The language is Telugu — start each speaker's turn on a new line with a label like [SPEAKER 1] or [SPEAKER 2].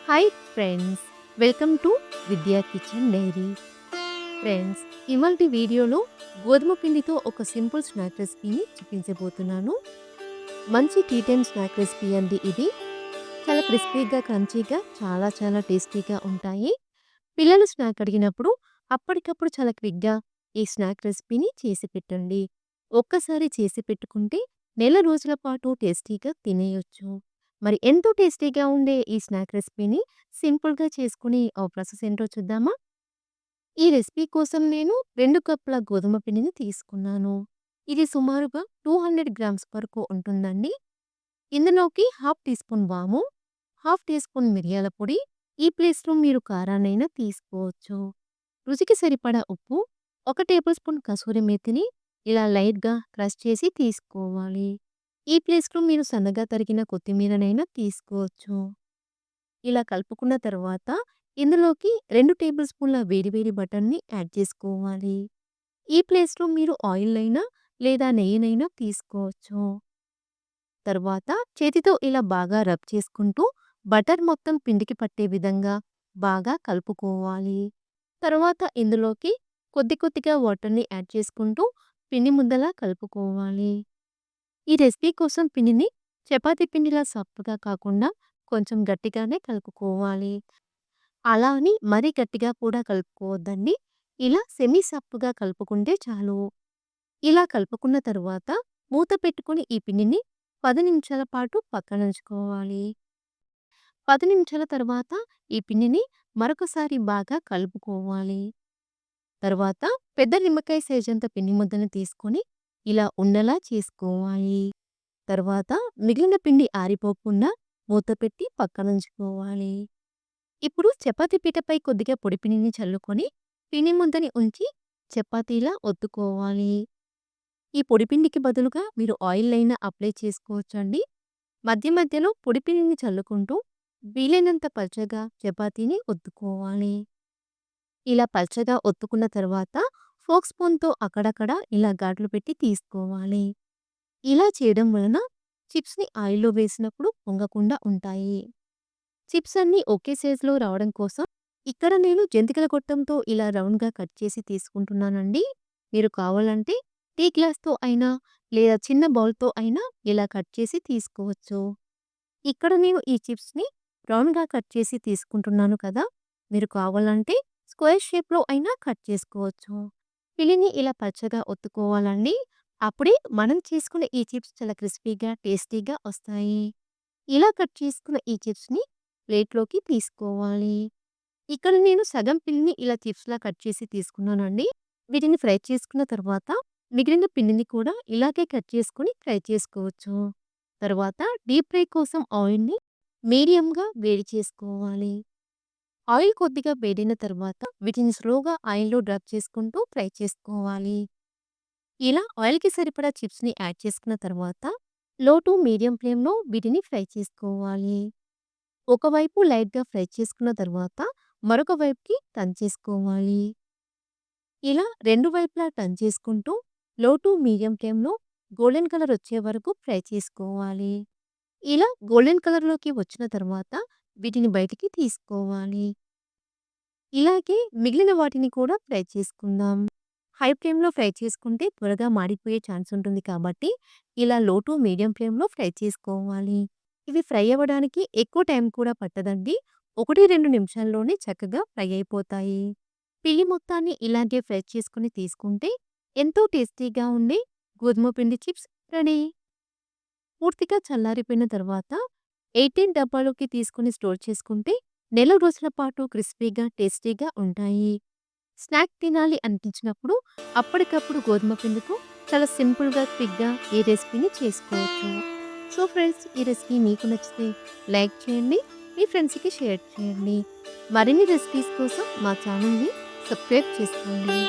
[SPEAKER 1] హాయ్ ఫ్రెండ్స్, వెల్కమ్ టు విద్యా కిచెన్ డైరీ. ఫ్రెండ్స్, ఇవాల్టి వీడియోలో గోధుమ పిండితో ఒక సింపుల్ స్నాక్ రెసిపీని చూపించబోతున్నాను. మంచి టీ టైమ్ స్నాక్ రెసిపీ అండి ఇది. చాలా క్రిస్పీగా, క్రంచీగా, చాలా టేస్టీగా ఉంటాయి. పిల్లలు స్నాక్ అడిగినప్పుడు అప్పటికప్పుడు చాలా క్విక్గా ఈ స్నాక్ రెసిపీని చేసి పెట్టండి. ఒక్కసారి చేసి పెట్టుకుంటే నెల రోజుల పాటు టేస్టీగా తినేయొచ్చు. మరి ఎంతో టేస్టీగా ఉండే ఈ స్నాక్ రెసిపీని సింపుల్‌గా చేసుకునే ప్రాసెస్ ఏంటో చూద్దామా? ఈ రెసిపీ కోసం నేను 2 కప్పుల గోధుమ పిండిని తీసుకున్నాను. ఇది సుమారుగా 200 గ్రామ్స్ వరకు ఉంటుందండి. ఇందులోకి హాఫ్ టీ స్పూన్ వాము, హాఫ్ టీ స్పూన్ మిరియాల పొడి, ఈ ప్లేస్‌లో మీరు కారాన్నైనా తీసుకోవచ్చు. రుచికి సరిపడా ఉప్పు, 1 టేబుల్ స్పూన్ కసూరి మేతిని ఇలా లైట్‌గా క్రష్ చేసి తీసుకోవాలి. ఈ ప్లేస్‌లో మీరు సన్నగా తరిగిన కొత్తిమీరనైనా తీసుకోవచ్చు. ఇలా కలుపుకున్న తర్వాత ఇందులోకి 2 టేబుల్ స్పూన్ల వేడి వేడి బటర్‌ని యాడ్ చేసుకోవాలి. ఈ ప్లేస్‌లో మీరు ఆయిల్ అయినా లేదా నెయ్యినైనా తీసుకోవచ్చు. తర్వాత చేతితో ఇలా బాగా రబ్ చేసుకుంటూ బటర్ మొత్తం పిండికి పట్టే విధంగా బాగా కలుపుకోవాలి. తర్వాత ఇందులోకి కొద్దిగా వాటర్‌ని యాడ్ చేసుకుంటూ పిండి ముద్దలా కలుపుకోవాలి. ఈ రెసిపీ కోసం పిండిని చపాతీ పిండిలా సాఫ్ట్‌గా కాకుండా కొంచెం గట్టిగానే కలుపుకోవాలి. అలా అని మరీ గట్టిగా కూడా కలుపుకోవద్దండి. ఇలా సెమీ సాఫ్ట్‌గా కలుపుకుంటే చాలు. ఇలా కలుపుకున్న తరువాత మూత పెట్టుకొని ఈ పిండిని 10 నిమిషాల పాటు పక్కనుంచుకోవాలి. 10 నిమిషాల తర్వాత ఈ పిండిని మరొకసారి బాగా కలుపుకోవాలి. తర్వాత పెద్ద నిమ్మకాయ సైజంత పిండి ముద్దను తీసుకొని ఇలా ఉండలా చేసుకోవాలి. తర్వాత మిగిలిన పిండి ఆరిపోకుండా మూత పెట్టి పక్కనుంచుకోవాలి. ఇప్పుడు చపాతీ పీటపై కొద్దిగా పొడి పిండిని చల్లుకొని పిండి ముద్దని ఉంచి చపాతీలా ఒత్తుకోవాలి. ఈ పొడి పిండికి బదులుగా మీరు ఆయిల్ అయినా అప్లై చేసుకోవచ్చండి. మధ్య మధ్యలో పొడి పిండిని చల్లుకుంటూ వీలైనంత పల్చగా చపాతీని ఒత్తుకోవాలి. ఇలా పల్చగా ఒత్తుకున్న తర్వాత ఫోర్క్ స్పూన్‌తో అక్కడక్కడ ఇలా ఘాట్లు పెట్టి తీసుకోవాలి. ఇలా చేయడం వలన చిప్స్‌ని ఆయిల్‌లో వేసినప్పుడు పొంగకుండా ఉంటాయి. చిప్స్ అన్నీ ఒకే సైజులో రావడం కోసం ఇక్కడ నేను జంతికల గొట్టంతో ఇలా రౌండ్‌గా కట్ చేసి తీసుకుంటున్నానండి. మీరు కావాలంటే టీ గ్లాస్‌తో అయినా లేదా చిన్న బౌల్‌తో అయినా ఇలా కట్ చేసి తీసుకోవచ్చు. ఇక్కడ నేను ఈ చిప్స్‌ని రౌండ్‌గా కట్ చేసి తీసుకుంటున్నాను కదా! మీరు కావాలంటే స్క్వేర్ షేప్‌లో అయినా కట్ చేసుకోవచ్చు. పిండిని ఇలా పల్చగా ఒత్తుకోవాలండి. అప్పుడే మనం చేసుకునే ఈ చిప్స్ చాలా క్రిస్పీగా, టేస్టీగా వస్తాయి. ఇలా కట్ చేసుకున్న ఈ చిప్స్‌ని ప్లేట్‌లోకి తీసుకోవాలి. ఇక్కడ నేను సగం పిండిని ఇలా చిప్స్‌లా కట్ చేసి తీసుకున్నానండి. వీటిని ఫ్రై చేసుకున్న తర్వాత మిగిలిన పిండిని కూడా ఇలాగే కట్ చేసుకొని ఫ్రై చేసుకోవచ్చు. తర్వాత డీప్ ఫ్రై కోసం ఆయిల్‌ని మీడియంగా వేడి చేసుకోవాలి. ఆయిల్ కొద్దిగా వేడైన తర్వాత వీటిని స్లోగా ఆయిల్‌లో డ్రాప్ చేసుకుంటూ ఫ్రై చేసుకోవాలి. ఇలా ఆయిల్‌కి సరిపడా చిప్స్‌ని యాడ్ చేసుకున్న తర్వాత లో టు మీడియం ఫ్లేమ్‌లో వీటిని ఫ్రై చేసుకోవాలి. ఒకవైపు లైట్‌గా ఫ్రై చేసుకున్న తర్వాత మరొక వైపుకి టర్న్ చేసుకోవాలి. ఇలా రెండు వైపులా టర్న్ చేసుకుంటూ లో టు మీడియం ఫ్లేమ్‌లో గోల్డెన్ కలర్ వచ్చే వరకు ఫ్రై చేసుకోవాలి. ఇలా గోల్డెన్ కలర్‌లోకి వచ్చిన తర్వాత వీటిని బయటికి తీసుకోవాలి. ఇలాగే మిగిలిన వాటిని కూడా ఫ్రై చేసుకుందాం. హై ఫ్లేమ్‌లో ఫ్రై చేసుకుంటే త్వరగా మాడిపోయే ఛాన్స్ ఉంటుంది కాబట్టి ఇలా లో టు మీడియం ఫ్లేమ్‌లో ఫ్రై చేసుకోవాలి. ఇవి ఫ్రై అవ్వడానికి ఎక్కువ టైం కూడా పట్టదండి. 1, 2 నిమిషాల్లోనే చక్కగా ఫ్రై అయిపోతాయి. పిండి మొత్తాన్ని ఇలాగే ఫ్రై చేసుకొని తీసుకుంటే ఎంతో టేస్టీగా ఉండే గోధుమ పిండి చిప్స్ రెడీ. పూర్తిగా చల్లారిపోయిన తర్వాత 18 డబ్బాలోకి తీసుకొని స్టోర్ చేసుకుంటే నెల రోజుల పాటు క్రిస్పీగా, టేస్టీగా ఉంటాయి. స్నాక్ తినాలి అనిపించినప్పుడు అప్పటికప్పుడు గోధుమ పిండితో చాలా సింపుల్‌గా, క్విక్‌గా ఈ రెసిపీని చేసుకోవచ్చు. సో ఫ్రెండ్స్, ఈ రెసిపీ మీకు నచ్చితే లైక్ చేయండి. మీ ఫ్రెండ్స్‌కి షేర్ చేయండి. మరిన్ని రెసిపీస్ కోసం మా ఛానల్‌ని సబ్స్క్రైబ్ చేసుకోండి.